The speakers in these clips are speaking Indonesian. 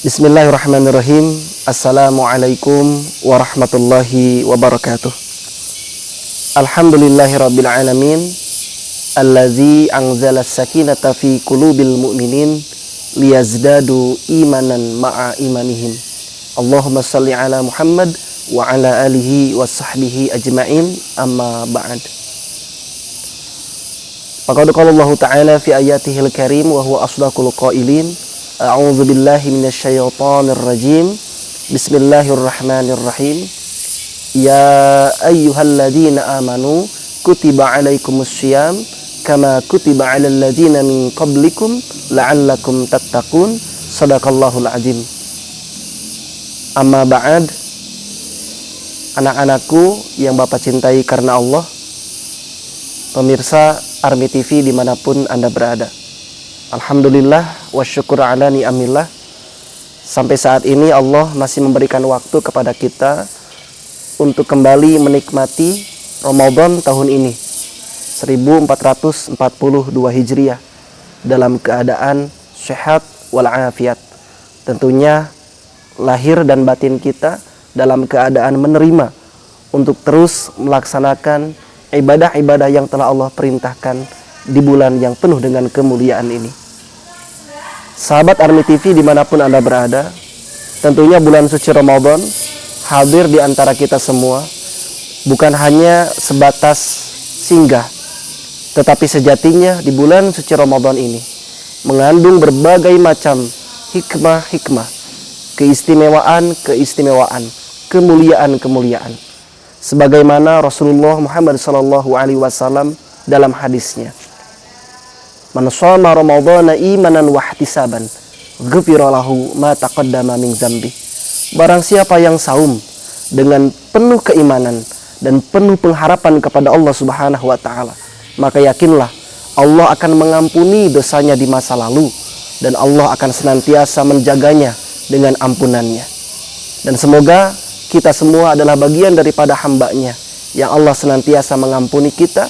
Bismillahirrahmanirrahim. Assalamualaikum warahmatullahi wabarakatuh. Alhamdulillahirabbil alamin. Allazi anzala sakinata fi qulubil mu'minin liyazdadu imanan ma'a imanihim. Allahumma salli ala Muhammad wa ala alihi wa sahbihi ajma'in, amma ba'd. Faqad qala Allah ta'ala fi ayatihil karim wa huwa asdaqul qailin. A'udzu billahi minasyaitonir rajim. Bismillahirrahmanirrahim. Ya ayyuhalladzina amanu kutiba alaikumussyiyam kama kutiba alal ladzina min qablikum la'allakum tattaqun. Shadaqallahul azim. Amma ba'd. Anak-anakku yang Bapak cintai karena Allah, pemirsa Army TV dimanapun Anda berada, alhamdulillah wa syukur ala ni'amillah. Sampai saat ini Allah masih memberikan waktu kepada kita untuk kembali menikmati Ramadan tahun ini 1442 Hijriah dalam keadaan sehat walafiat. Tentunya lahir dan batin kita dalam keadaan menerima untuk terus melaksanakan ibadah-ibadah yang telah Allah perintahkan di bulan yang penuh dengan kemuliaan ini. Sahabat Army TV dimanapun Anda berada, tentunya bulan suci Ramadan hadir di antara kita semua bukan hanya sebatas singgah, tetapi sejatinya di bulan suci Ramadan ini mengandung berbagai macam hikmah-hikmah, keistimewaan, kemuliaan. Sebagaimana Rasulullah Muhammad SAW dalam hadisnya, "Man shoma Ramadhana imanan wa ihtisaban, ghufira lahu ma taqaddama min dzambi." Barang siapa yang saum dengan penuh keimanan dan penuh pengharapan kepada Allah Subhanahu wa taala, maka yakinlah Allah akan mengampuni dosanya di masa lalu dan Allah akan senantiasa menjaganya dengan ampunannya. Dan semoga kita semua adalah bagian daripada hamba-Nya yang Allah senantiasa mengampuni kita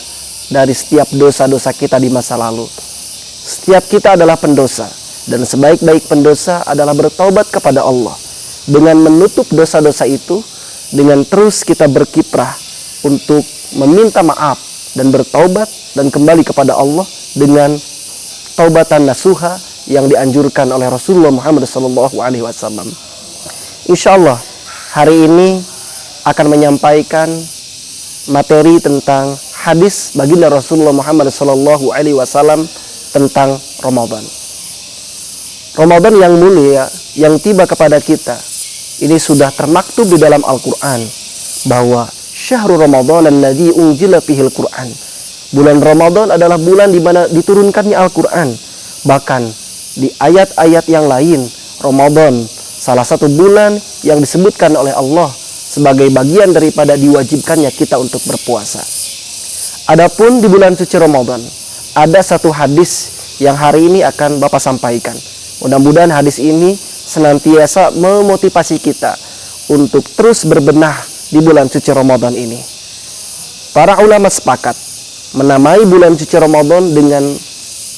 dari setiap dosa-dosa kita di masa lalu. Setiap kita adalah pendosa, dan sebaik-baik pendosa adalah bertaubat kepada Allah dengan menutup dosa-dosa itu, dengan terus kita berkiprah untuk meminta maaf dan bertaubat dan kembali kepada Allah dengan taubatan nasuha yang dianjurkan oleh Rasulullah Muhammad SAW. Insyaallah hari ini akan menyampaikan materi tentang hadis baginda Rasulullah Muhammad SAW tentang Ramadan. Ramadan yang mulia yang tiba kepada kita ini sudah termaktub di dalam Al-Quran bahwa syahrul Ramadan alladzi unzila fihil Quran. Bulan Ramadan adalah bulan di mana diturunkannya Al-Quran. Bahkan di ayat-ayat yang lain, Ramadan salah satu bulan yang disebutkan oleh Allah sebagai bagian daripada diwajibkannya kita untuk berpuasa. Adapun di bulan suci Ramadan ada satu hadis yang hari ini akan Bapak sampaikan. Mudah-mudahan hadis ini senantiasa memotivasi kita untuk terus berbenah di bulan suci Ramadan ini. Para ulama sepakat menamai bulan suci Ramadan dengan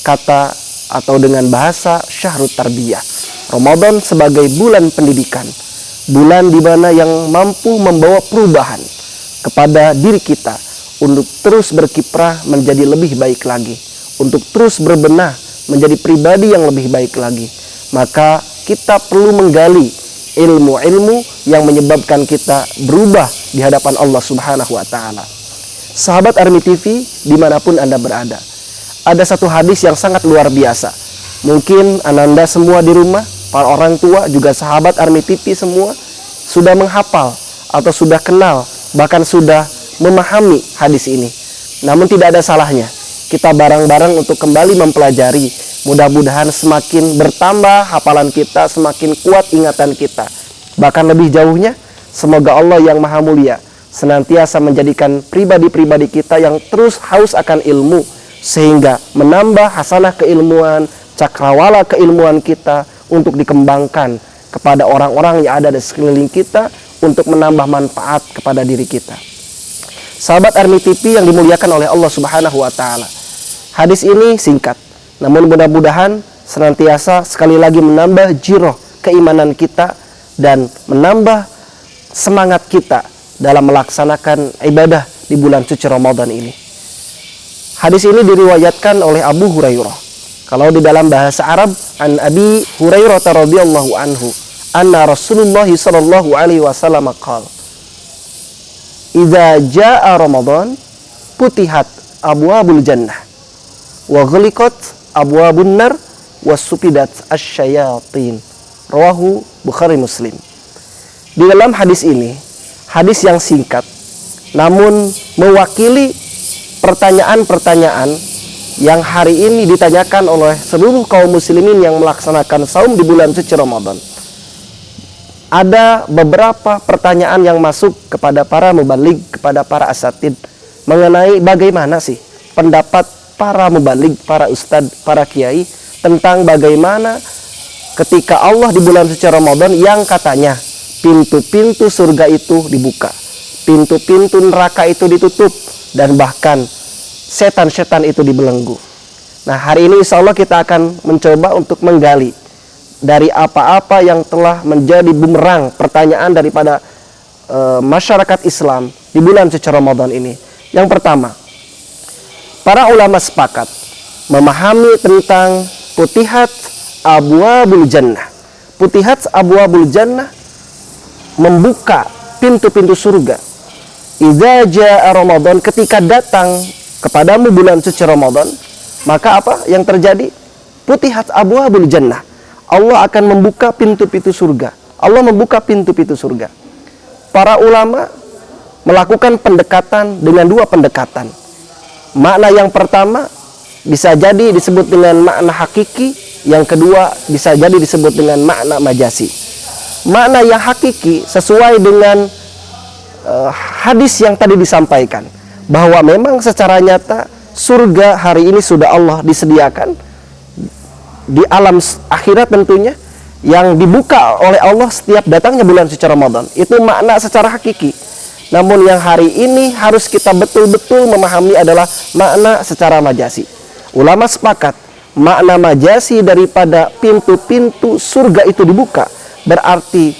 kata atau dengan bahasa syahrut tarbiyah. Ramadan sebagai bulan pendidikan, bulan di mana yang mampu membawa perubahan kepada diri kita untuk terus berkiprah menjadi lebih baik lagi, untuk terus berbenah menjadi pribadi yang lebih baik lagi. Maka kita perlu menggali ilmu-ilmu yang menyebabkan kita berubah di hadapan Allah Subhanahu wa taala. Sahabat Army TV dimanapun Anda berada, ada satu hadis yang sangat luar biasa. Mungkin Anda semua di rumah, para orang tua, juga sahabat Army TV semua sudah menghafal atau sudah kenal, bahkan sudah memahami hadis ini. Namun tidak ada salahnya kita bareng-bareng untuk kembali mempelajari. Mudah-mudahan semakin bertambah hafalan kita, semakin kuat ingatan kita. Bahkan lebih jauhnya, semoga Allah yang Maha Mulia senantiasa menjadikan pribadi-pribadi kita yang terus haus akan ilmu, sehingga menambah hasanah keilmuan, cakrawala keilmuan kita untuk dikembangkan kepada orang-orang yang ada di sekeliling kita untuk menambah manfaat kepada diri kita. Sahabat Army TV yang dimuliakan oleh Allah Subhanahu wa taala. Hadis ini singkat, namun mudah-mudahan senantiasa sekali lagi menambah jiroh keimanan kita dan menambah semangat kita dalam melaksanakan ibadah di bulan suci Ramadan ini. Hadis ini diriwayatkan oleh Abu Hurairah. Kalau di dalam bahasa Arab, an Abi Hurairah radhiyallahu anhu, anna Rasulullah sallallahu alaihi wasallam qala, "Idza jaa Ramadan, putihat abwabul jannah wa ghliqat abwabun nar wa supidat asyayatin." Rawahu Bukhari Muslim. Di dalam hadis ini, hadis yang singkat namun mewakili pertanyaan-pertanyaan yang hari ini ditanyakan oleh seluruh kaum muslimin yang melaksanakan saum di bulan suci Ramadan. Ada beberapa pertanyaan yang masuk kepada para mubaligh, kepada para asatid, mengenai bagaimana sih pendapat para mubaligh, para ustadz, para kiai tentang bagaimana ketika Allah di bulan suci Ramadan yang katanya pintu-pintu surga itu dibuka, pintu-pintu neraka itu ditutup, dan bahkan setan-setan itu dibelenggu. Nah, hari ini insya Allah kita akan mencoba untuk menggali dari apa-apa yang telah menjadi bumerang pertanyaan daripada masyarakat Islam di bulan suci Ramadan ini. Yang pertama, para ulama sepakat memahami tentang putihat abwabul jannah. Putihat abwabul jannah, membuka pintu-pintu surga. Idza jaa Ramadan, ketika datang kepadamu bulan suci Ramadan, maka apa yang terjadi? Putihat abwabul jannah. Allah akan membuka pintu-pintu surga. Allah membuka pintu-pintu surga. Para ulama melakukan pendekatan dengan dua pendekatan. Makna yang pertama bisa jadi disebut dengan makna hakiki, yang kedua bisa jadi disebut dengan makna majasi. Makna yang hakiki sesuai dengan hadis yang tadi disampaikan, bahwa memang secara nyata surga hari ini sudah Allah disediakan di alam akhirat tentunya, yang dibuka oleh Allah setiap datangnya bulan suci Ramadan. Itu makna secara hakiki. Namun yang hari ini harus kita betul-betul memahami adalah makna secara majasi. Ulama sepakat makna majasi daripada pintu-pintu surga itu dibuka, berarti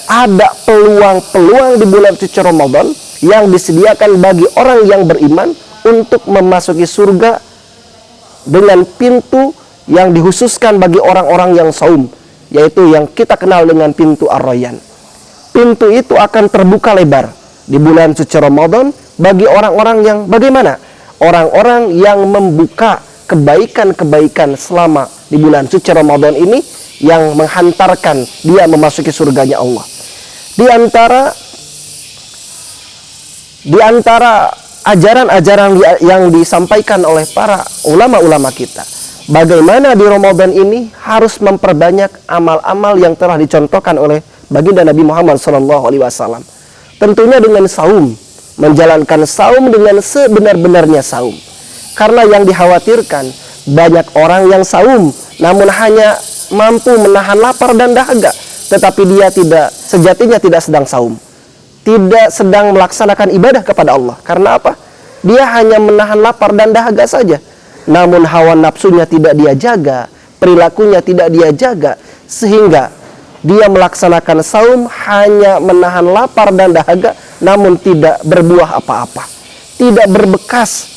ada peluang-peluang di bulan suci Ramadan yang disediakan bagi orang yang beriman untuk memasuki surga dengan pintu yang dikhususkan bagi orang-orang yang saum, yaitu yang kita kenal dengan pintu Ar-Rayyan. Pintu itu akan terbuka lebar di bulan suci Ramadan bagi orang-orang yang bagaimana? Orang-orang yang membuka kebaikan-kebaikan selama di bulan suci Ramadan ini, yang menghantarkan dia memasuki surganya Allah. Di antara ajaran-ajaran yang disampaikan oleh para ulama-ulama kita, bagaimana di Ramadan ini harus memperbanyak amal-amal yang telah dicontohkan oleh baginda Nabi Muhammad SAW. Tentunya dengan saum, menjalankan saum dengan sebenar-benarnya saum. Karena yang dikhawatirkan, banyak orang yang saum namun hanya mampu menahan lapar dan dahaga, tetapi dia sejatinya tidak sedang saum, tidak sedang melaksanakan ibadah kepada Allah. Karena apa? Dia hanya menahan lapar dan dahaga saja, namun hawa nafsunya tidak dia jaga, perilakunya tidak dia jaga, sehingga dia melaksanakan saum hanya menahan lapar dan dahaga, namun tidak berbuah apa-apa, tidak berbekas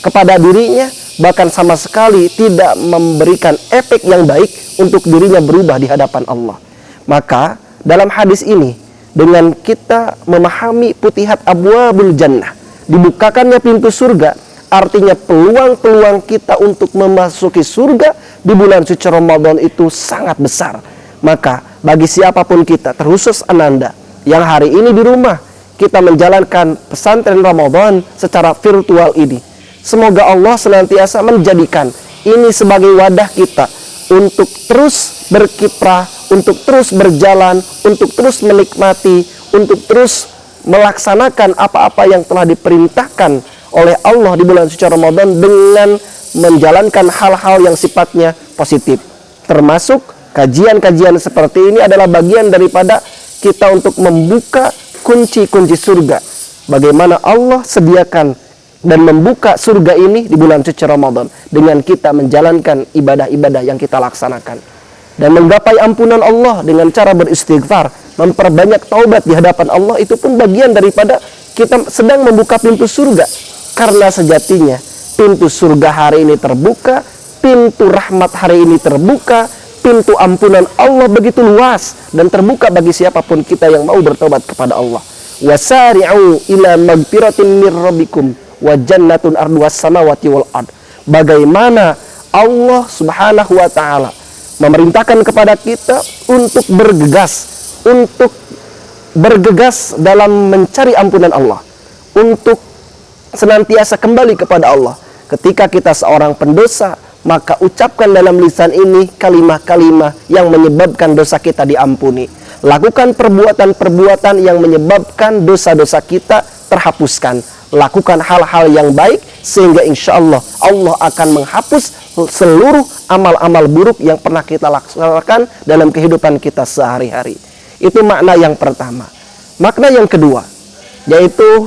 kepada dirinya, bahkan sama sekali tidak memberikan efek yang baik untuk dirinya berubah di hadapan Allah. Maka dalam hadis ini, dengan kita memahami putihat abwabul jannah, dibukakannya pintu surga, artinya peluang-peluang kita untuk memasuki surga di bulan suci Ramadan itu sangat besar. Maka bagi siapapun kita, terkhusus Ananda yang hari ini di rumah kita menjalankan pesantren Ramadan secara virtual ini, semoga Allah senantiasa menjadikan ini sebagai wadah kita untuk terus berkiprah, untuk terus berjalan, untuk terus menikmati, untuk terus melaksanakan apa-apa yang telah diperintahkan oleh Allah di bulan suci Ramadan dengan menjalankan hal-hal yang sifatnya positif. Termasuk kajian-kajian seperti ini adalah bagian daripada kita untuk membuka kunci-kunci surga. Bagaimana Allah sediakan dan membuka surga ini di bulan suci Ramadan dengan kita menjalankan ibadah-ibadah yang kita laksanakan. dan menggapai ampunan Allah dengan cara beristighfar, memperbanyak taubat di hadapan Allah, itu pun bagian daripada kita sedang membuka pintu surga. Karena sejatinya pintu surga hari ini terbuka, pintu rahmat hari ini terbuka, pintu ampunan Allah begitu luas dan terbuka bagi siapapun kita yang mau bertobat kepada Allah. Wasari'u ila magfiratin mir rabbikum wa jannatun arduhas samawati wal ard. Bagaimana Allah Subhanahu wa taala memerintahkan kepada kita untuk bergegas dalam mencari ampunan Allah, untuk senantiasa kembali kepada Allah. Ketika kita seorang pendosa, maka ucapkan dalam lisan ini kalimah-kalimah yang menyebabkan dosa kita diampuni. Lakukan perbuatan-perbuatan yang menyebabkan dosa-dosa kita terhapuskan. Lakukan hal-hal yang baik sehingga insya Allah Allah akan menghapus seluruh amal-amal buruk yang pernah kita laksanakan dalam kehidupan kita sehari-hari. Itu makna yang pertama. Makna yang kedua yaitu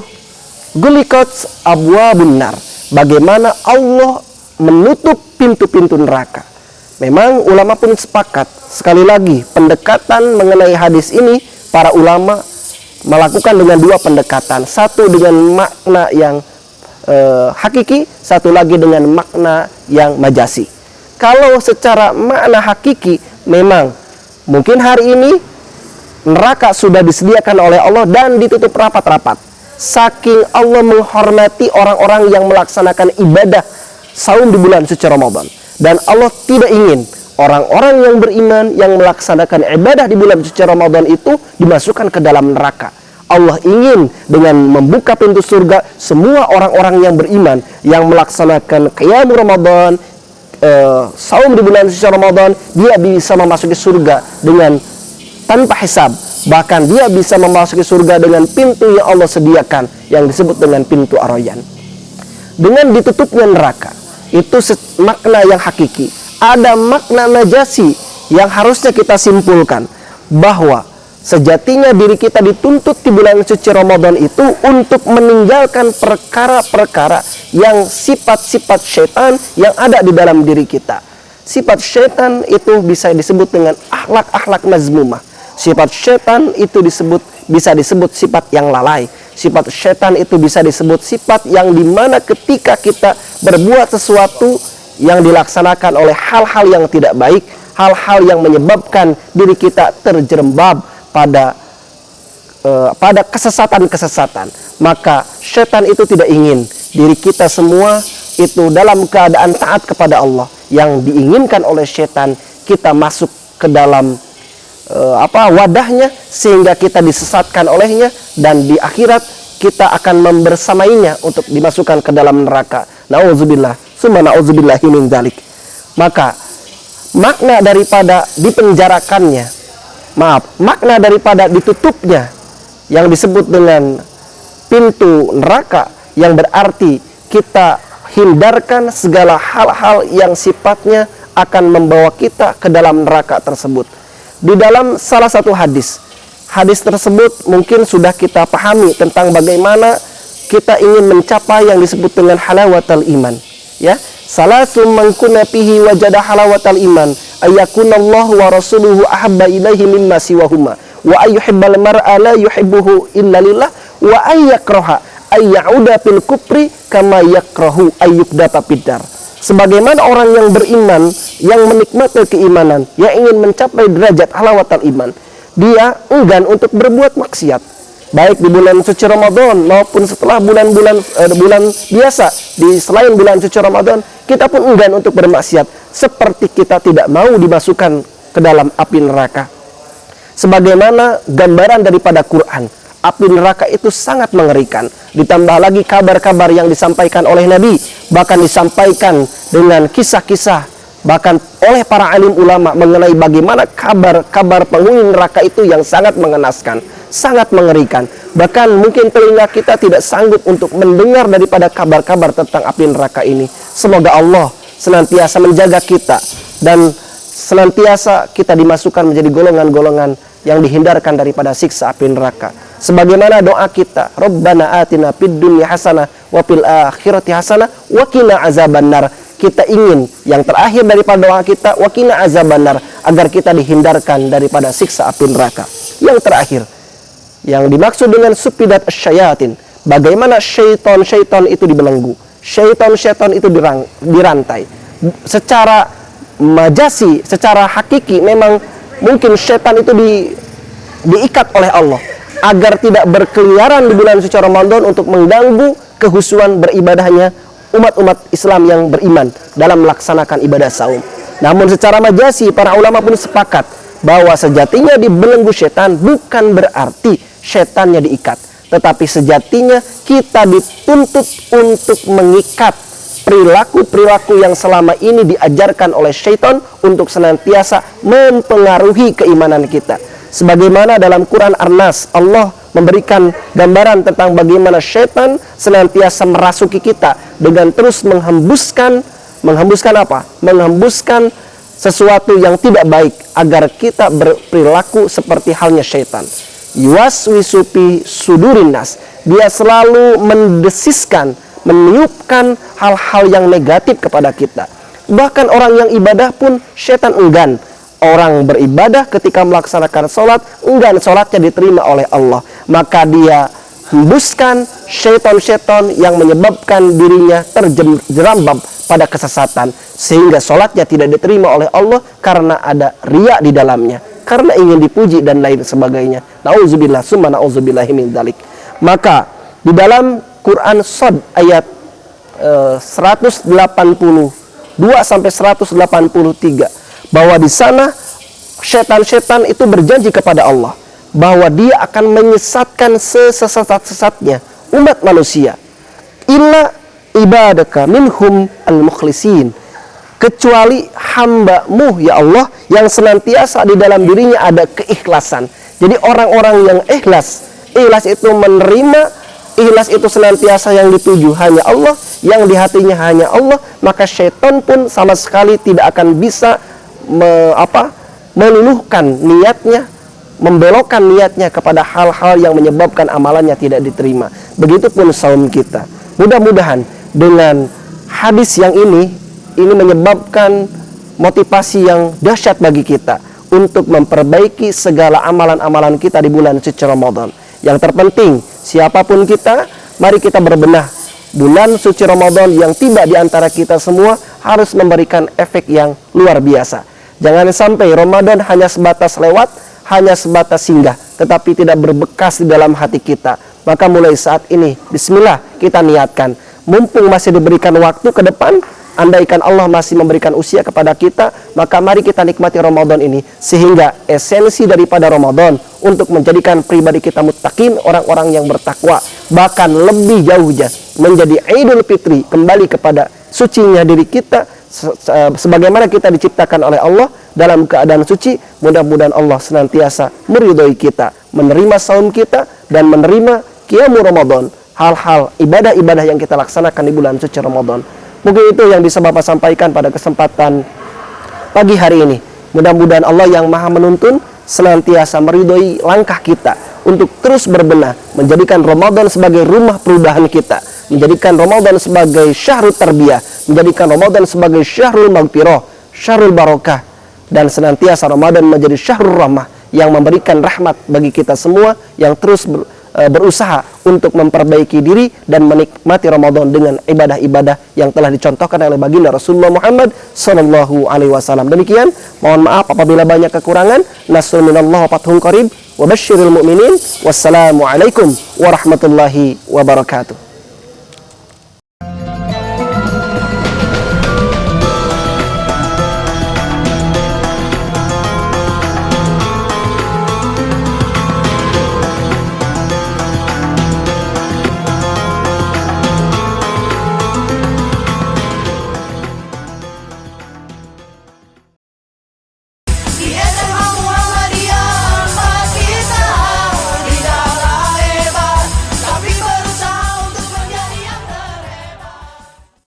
gulikat abwabun nar. Bagaimana Allah menutup pintu-pintu neraka. Memang ulama pun sepakat, sekali lagi pendekatan mengenai hadis ini para ulama melakukan dengan dua pendekatan. Satu dengan makna yang hakiki, satu lagi dengan makna yang majasi. Kalau secara makna hakiki, memang mungkin hari ini neraka sudah disediakan oleh Allah dan ditutup rapat-rapat. Saking Allah menghormati orang-orang yang melaksanakan ibadah saum di bulan suci Ramadan. Dan Allah tidak ingin orang-orang yang beriman yang melaksanakan ibadah di bulan suci Ramadan itu dimasukkan ke dalam neraka. Allah ingin dengan membuka pintu surga semua orang-orang yang beriman yang melaksanakan qiyam Ramadan, saum di bulan suci Ramadan, dia bisa memasuki surga dengan tanpa hisab. Bahkan dia bisa memasuki surga dengan pintu yang Allah sediakan yang disebut dengan pintu Ar-Rayyan. Dengan ditutupnya neraka, itu makna yang hakiki. Ada makna najasi yang harusnya kita simpulkan bahwa sejatinya diri kita dituntut di bulan suci Ramadan itu untuk meninggalkan perkara-perkara yang sifat-sifat syaitan yang ada di dalam diri kita. Sifat syaitan itu bisa disebut dengan akhlak-akhlak mazmumah. Sifat syaitan itu bisa disebut sifat yang lalai. Sifat syaitan itu bisa disebut sifat yang dimana ketika kita berbuat sesuatu yang dilaksanakan oleh hal-hal yang tidak baik, hal-hal yang menyebabkan diri kita terjerembab pada kesesatan-kesesatan, maka syaitan itu tidak ingin diri kita semua itu dalam keadaan taat kepada Allah. Yang diinginkan oleh syaitan kita masuk ke dalam wadahnya sehingga kita disesatkan olehnya dan di akhirat kita akan membersamainya untuk dimasukkan ke dalam neraka. Nauzubillah, summa nauzubillahi min dzalik. Maka makna daripada dipenjarakannya, makna daripada ditutupnya yang disebut dengan pintu neraka yang berarti kita hindarkan segala hal-hal yang sifatnya akan membawa kita ke dalam neraka tersebut. Di dalam salah satu hadis tersebut mungkin sudah kita pahami tentang bagaimana kita ingin mencapai yang disebut dengan halawatul iman, ya. Salasun man kunna fihi wajada halawatul iman ayakunallahu wa rasuluhu ahabba ilaihi mimma siwahuma wa ayyuhibbal mar'a la yuhibbuhu illa lillah wa ayyakraha ayyauda fil kufri kama yakrahu ayyukdata fiddar. Sebagaimana orang yang beriman, yang menikmati keimanan, yang ingin mencapai derajat halawatul iman, dia enggan untuk berbuat maksiat, baik di bulan suci Ramadan maupun setelah bulan biasa. Di selain bulan suci Ramadan, kita pun enggan untuk bermaksiat, seperti kita tidak mau dimasukkan ke dalam api neraka. Sebagaimana gambaran daripada Quran, api neraka itu sangat mengerikan. Ditambah lagi kabar-kabar yang disampaikan oleh Nabi, bahkan disampaikan dengan kisah-kisah, bahkan oleh para alim ulama mengenai bagaimana kabar-kabar penghuni neraka itu yang sangat mengenaskan, sangat mengerikan. Bahkan mungkin telinga kita tidak sanggup untuk mendengar daripada kabar-kabar tentang api neraka ini. Semoga Allah senantiasa menjaga kita dan senantiasa kita dimasukkan menjadi golongan-golongan yang dihindarkan daripada siksa api neraka. Sebagaimana doa kita, Rabbana atina fid dunya hasanah wa fil akhirati hasanah wa qina azabannar. kita ingin yang terakhir daripada doa kita, waqina azabannar, agar kita dihindarkan daripada siksa api neraka. Yang terakhir, yang dimaksud dengan sufidat syayatin, bagaimana syaitan itu dibelenggu, syaitan itu dirantai. Secara majasi, secara hakiki memang mungkin syaitan itu diikat oleh Allah agar tidak berkeliaran di bulan suci Ramadan untuk mengganggu kehusuan beribadahnya umat-umat Islam yang beriman dalam melaksanakan ibadah saum. Namun secara majasi para ulama pun sepakat bahwa sejatinya dibelenggu syaitan bukan berarti syaitannya diikat, tetapi sejatinya kita dituntut untuk mengikat perilaku-perilaku yang selama ini diajarkan oleh syaitan untuk senantiasa mempengaruhi keimanan kita. Sebagaimana dalam Quran An-Nas, Allah memberikan gambaran tentang bagaimana syaitan senantiasa merasuki kita dengan terus menghembuskan apa? Menghembuskan sesuatu yang tidak baik agar kita berperilaku seperti halnya syaitan. Yuwaswisu fi sudurin nas. Dia selalu mendesiskan, meniupkan hal-hal yang negatif kepada kita. Bahkan orang yang ibadah pun syaitan enggan. Orang beribadah ketika melaksanakan sholat, enggan sholatnya diterima oleh Allah. Maka dia hembuskan syaitan-syaitan yang menyebabkan dirinya terjerambab pada kesesatan, sehingga sholatnya tidak diterima oleh Allah karena ada riya di dalamnya, karena ingin dipuji dan lain sebagainya. Nauzubillah summa nauzubillahi min dzalik. Maka di dalam Quran Shad ayat 182 sampai 183, bahwa di sana setan-setan itu berjanji kepada Allah bahwa dia akan menyesatkan sesat-sesatnya umat manusia, illa ibadaka minhum al-mukhlisin, kecuali hamba-Mu ya Allah yang senantiasa di dalam dirinya ada keikhlasan. Jadi orang-orang yang ikhlas itu menerima, ikhlas itu senantiasa yang dituju hanya Allah, yang di hatinya hanya Allah, maka syaitan pun sama sekali tidak akan bisa meluluhkan niatnya, membelokkan niatnya kepada hal-hal yang menyebabkan amalannya tidak diterima. Begitupun saum kita. Mudah-mudahan dengan hadis yang ini menyebabkan motivasi yang dahsyat bagi kita untuk memperbaiki segala amalan-amalan kita di bulan suci Ramadan. Yang terpenting, siapapun kita, mari kita berbenah. Bulan suci Ramadan yang tiba di antara kita semua harus memberikan efek yang luar biasa. Jangan sampai Ramadan hanya sebatas lewat, hanya sebatas singgah, tetapi tidak berbekas di dalam hati kita. Maka mulai saat ini, bismillah, kita niatkan. Mumpung masih diberikan waktu ke depan, andaikan Allah masih memberikan usia kepada kita, maka mari kita nikmati Ramadan ini. Sehingga esensi daripada Ramadan untuk menjadikan pribadi kita muttaqin, orang-orang yang bertakwa, bahkan lebih jauhnya menjadi Idul Fitri, kembali kepada sucinya diri kita, sebagaimana kita diciptakan oleh Allah dalam keadaan suci. Mudah-mudahan Allah senantiasa meridhoi kita, menerima saum kita, dan menerima qiyamul Ramadan, hal-hal ibadah-ibadah yang kita laksanakan di bulan suci Ramadan. Mungkin itu yang bisa Bapak sampaikan pada kesempatan pagi hari ini. Mudah-mudahan Allah yang Maha Menuntun senantiasa meridhoi langkah kita untuk terus berbenah, menjadikan Ramadan sebagai rumah perubahan kita, menjadikan Ramadan sebagai syahrul tarbiyah, menjadikan Ramadan sebagai syahrul maghfirah, syahrul barakah, dan senantiasa Ramadan menjadi syahrul rahmah yang memberikan rahmat bagi kita semua yang terus berusaha untuk memperbaiki diri dan menikmati Ramadan dengan ibadah-ibadah yang telah dicontohkan oleh baginda Rasulullah Muhammad sallallahu alaihi wasallam. Demikian, mohon maaf apabila banyak kekurangan. Nasrun minallah wa fathun qarib wa basyiril mu'minin. Wassalamualaikum warahmatullahi wabarakatuh.